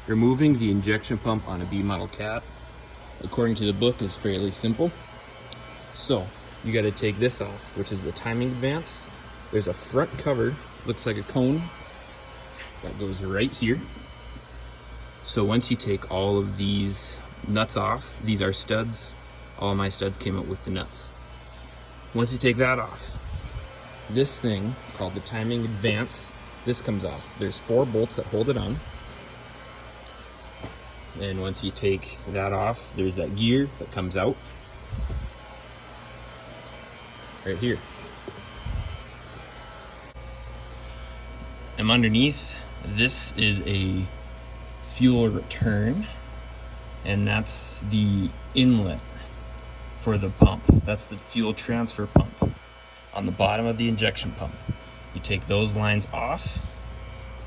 Removing the injection pump on a B model cat, according to the book, is fairly simple. So you got to take this off, which is the timing advance. There's a front cover, looks like a cone, that goes right here. So once you take all of these nuts off, these are studs. All my studs came out with the nuts. Once you take that off, this thing called the timing advance, this comes off. There's 4 bolts that hold it on. And once you take that off, there's that gear that comes out right here. And underneath, this is a fuel return, and that's the inlet for the pump. That's the fuel transfer pump on the bottom of the injection pump. You take those lines off,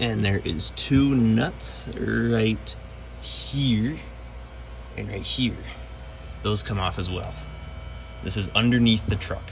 and there is 2 nuts right here and right here. Those come off as well. This is underneath the truck.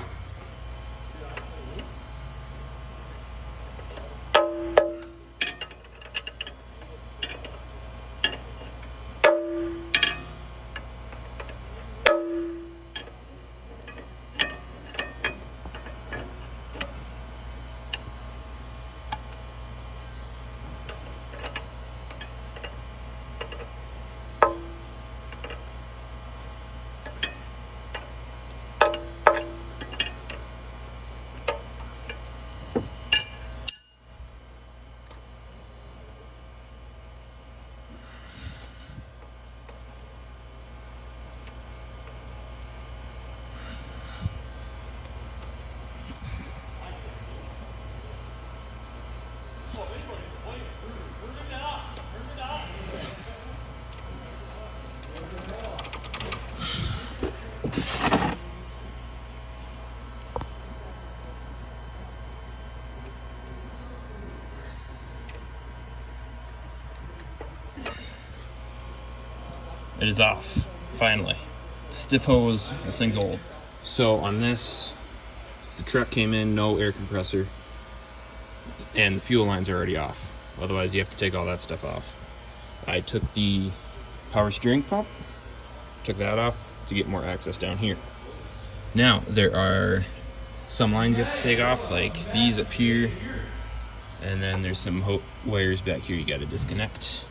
It is off, finally. Stiff hose, this thing's old. So on this, the truck came in, no air compressor, and the fuel lines are already off. Otherwise you have to take all that stuff off. I took the power steering pump, took that off to get more access down here. Now, there are some lines you have to take off, like these up here, and then there's some wires back here you gotta disconnect.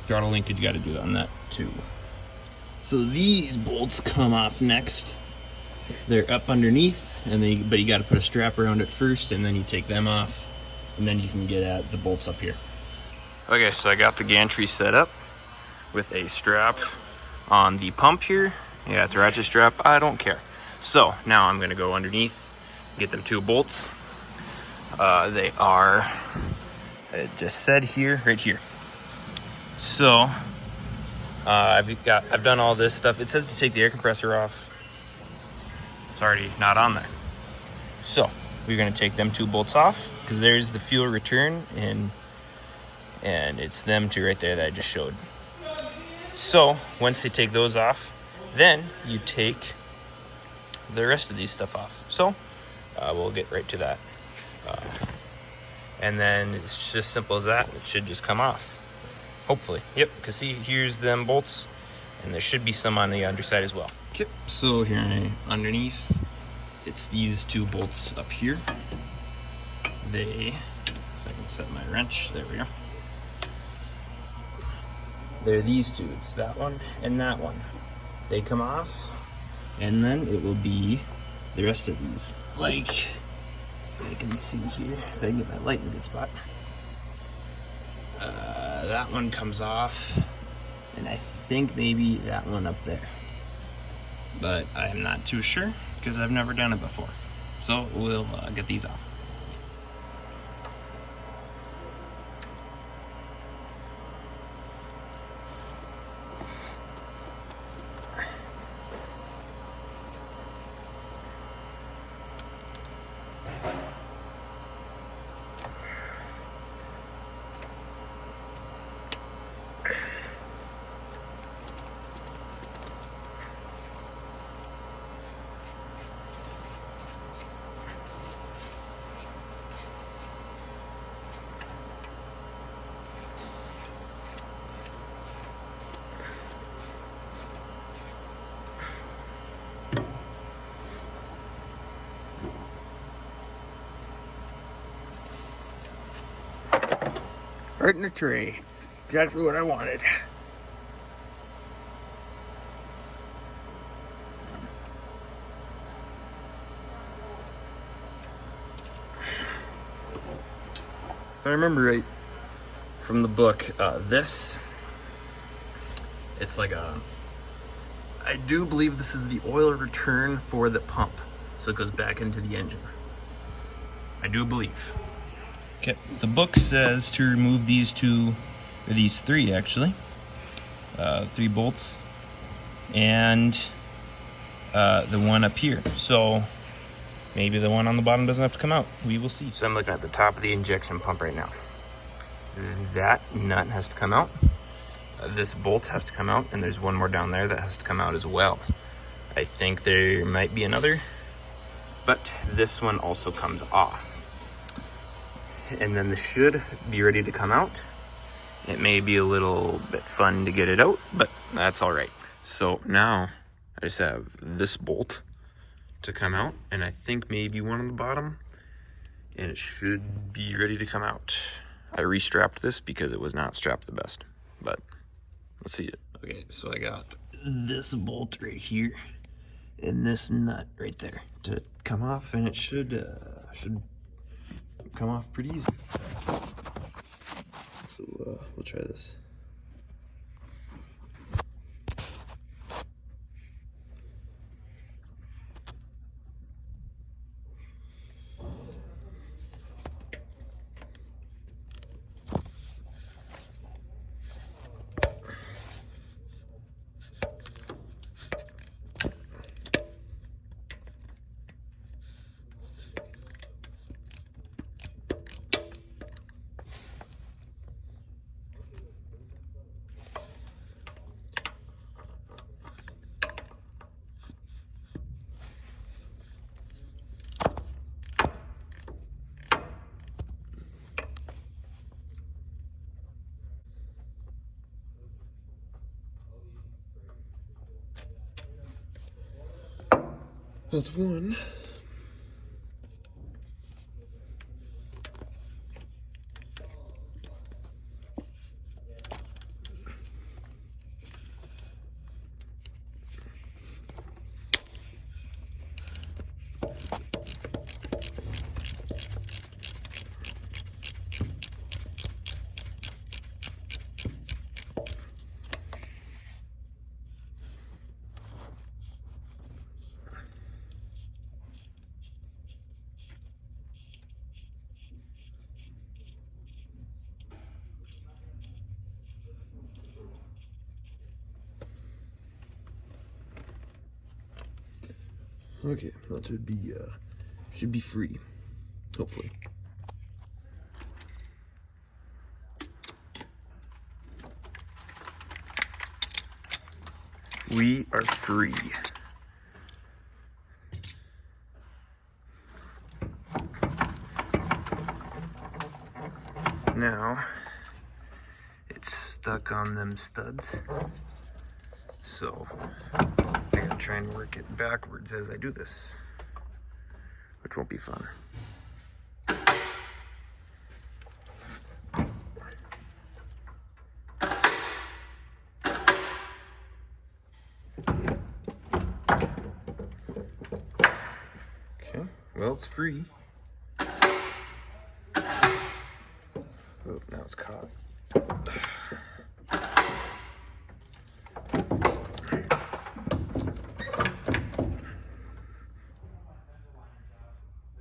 Throttle linkage, you gotta do on that too. So these bolts come off next. They're up underneath, but you got to put a strap around it first, and then you take them off, and then you can get at the bolts up here. Okay, so I got the gantry set up with a strap on the pump here. Yeah, it's a ratchet strap. I don't care. So now I'm gonna go underneath, get them 2 bolts. They are, it just said here, right here. So I've done all this stuff. It says to take the air compressor off. It's already not on there. So we're gonna take them 2 bolts off, because there's the fuel return, and it's them 2 right there that I just showed. So once you take those off, then you take the rest of these stuff off. So we'll get right to that. And then it's just simple as that. It should just come off. Hopefully. Yep, because see, here's them bolts, and there should be some on the underside as well. Okay, so here underneath, it's these 2 bolts up here. If I can set my wrench, there we go. They're these 2, it's that one and that one. They come off, and then it will be the rest of these. Like, if I can see here, if I can get my light in a good spot. That one comes off, and I think maybe that one up there. But I'm not too sure, because I've never done it before. So we'll get these off. Right in the tray. Exactly what I wanted. If I remember right from the book, it's like I do believe this is the oil return for the pump. So it goes back into the engine. I do believe. Okay, the book says to remove these three actually. 3 bolts. And the one up here. So maybe the one on the bottom doesn't have to come out. We will see. So I'm looking at the top of the injection pump right now. That nut has to come out. This bolt has to come out, and there's one more down there that has to come out as well. I think there might be another, but this one also comes off. And then this should be ready to come out. It may be a little bit fun to get it out, but that's all right. So now I just have this bolt to come out, and I think maybe one on the bottom, and it should be ready to come out. I restrapped this because it was not strapped the best, but let's see it. Okay, so I got this bolt right here and this nut right there to come off, and it should come off pretty easy. So we'll try this. That's one. Okay, that should be free, hopefully. We are free. Now, it's stuck on them studs, so I gotta try and work it backwards as I do this, which won't be fun. Okay, well, it's free. Oh, now it's caught.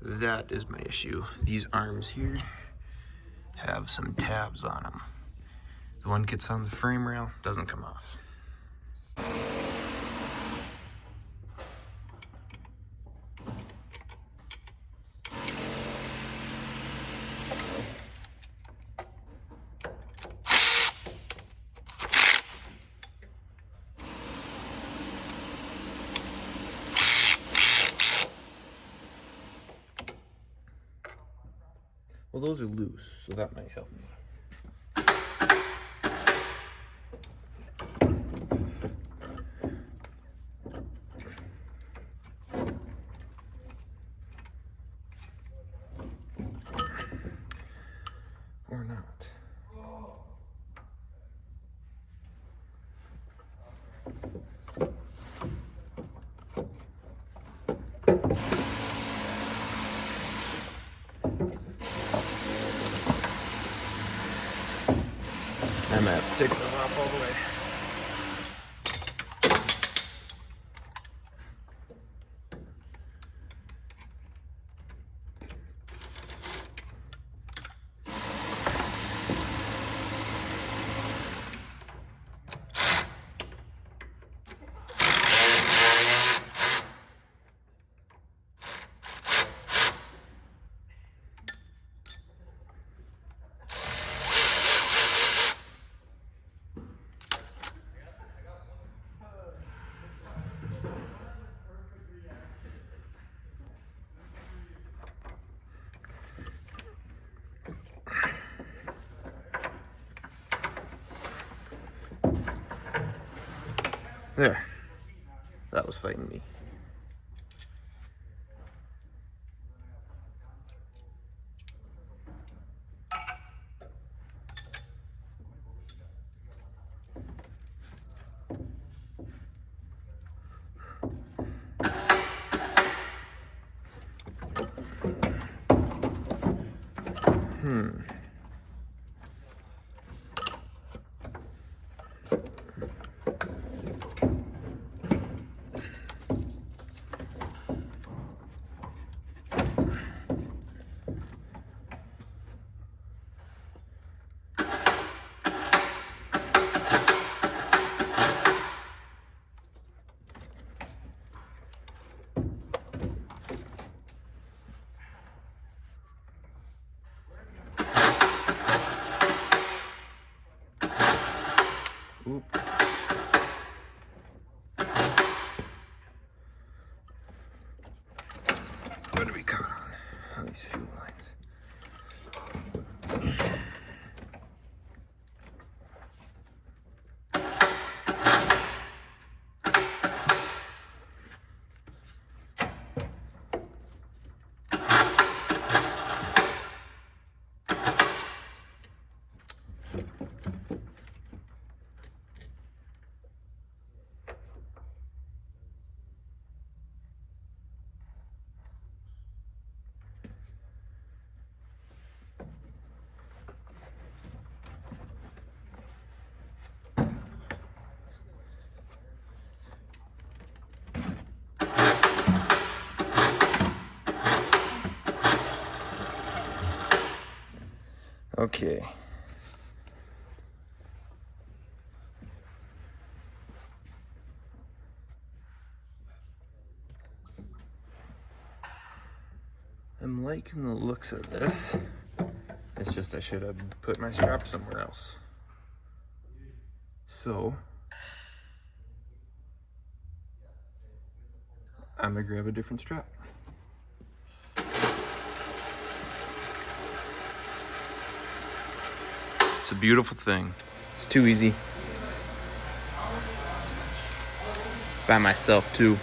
That is my issue. These arms here have some tabs on them. The one gets on the frame rail, doesn't come off. Well, those are loose, so that might help me. Or not. I'm gonna have to take them off all the way. There. That was fighting me. Oop. What do we got on these fuel lines? Okay. I'm liking the looks of this. It's just I should have put my strap somewhere else. So I'm gonna grab a different strap. It's a beautiful thing. It's too easy. By myself too.